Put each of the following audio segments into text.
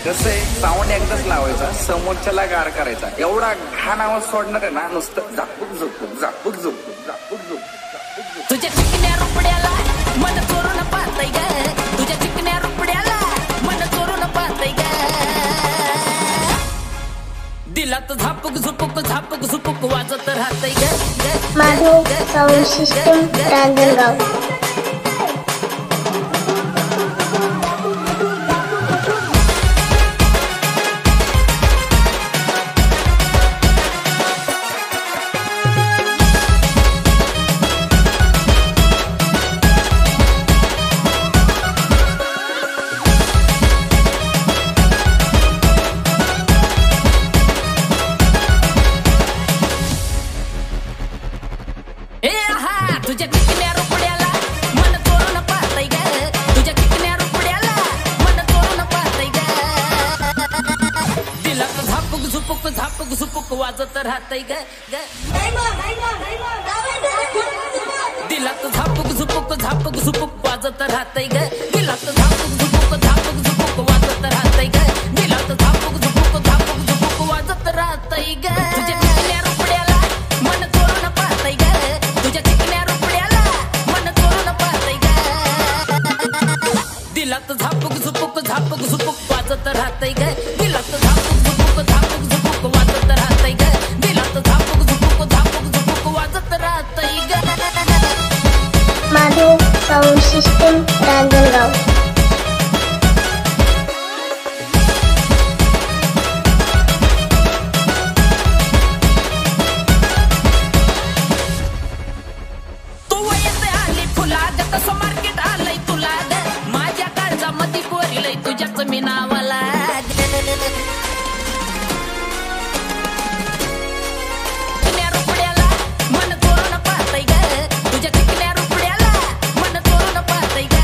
कसं आहे, साऊंड एकदाच लावायचा, समोरच्याला गार करायचा. एवढा घाण आवाज सोडणार आहे ना, नुसतं झापूक झोपूक झापूक झोपूक झापूक झोपूक. तुझ्या चिकन्या रुपड्याला मन चोरून पाहतय ग, तुझ्या चिकन्या रुपड्याला मन चोरून पाहतय ग. दिलात झापूक झुपूक झापूक झुपूक वाजत राहतय ग. Madhav sound system Ranjangaon. तुझ्या चिकन्या रुपड्याला मन चोरून पाहतय ग, तुझ्या चिकन्या रुपड्याला मन चोरून पाहतय ग. दिलात झापूक झुपूक झापूक झुपूक वाजत राहतय ग. दिलात झापूक झुपूक झापूक झुपूक वाजत राहतय ग. दिलात झापूक झुपूक झापूक झुपूक वाजत राहतय ग. दिलात झापूक झुपूक झापूक झुपूक वाजत राहतय ग. तुझ्या चिकन्या रुपड्याला मन चोरून पाहतय ग, तुझ्या चिकन्या दिलात झापूक झुपूक झापूक झुपूक वाजत राहतय ग. दिलात झापूक झुपूक झापूक झुपूक वाजत राहतय ग. दिलात झापूक झुपूक झापूक झुपूक वाजत राहतय ग. Madhav sound system Ranjangaon. तू वयते आली फुला ग, कसं मार्केट आलंय तुला ग. माझ्या काळजामध्ये कोरिलंय तुझ्याच मी नावाला. चिकन्या रुपड्याला मन चोरून पाहतय ग, तुझ्या चिकन्या रुपड्याला मन चोरून पाहतय ग.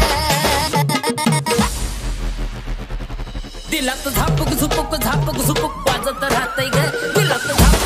दिलात झापूक झुपूक झापूक झुपूक वाजत राहतय ग. दिलात झापूक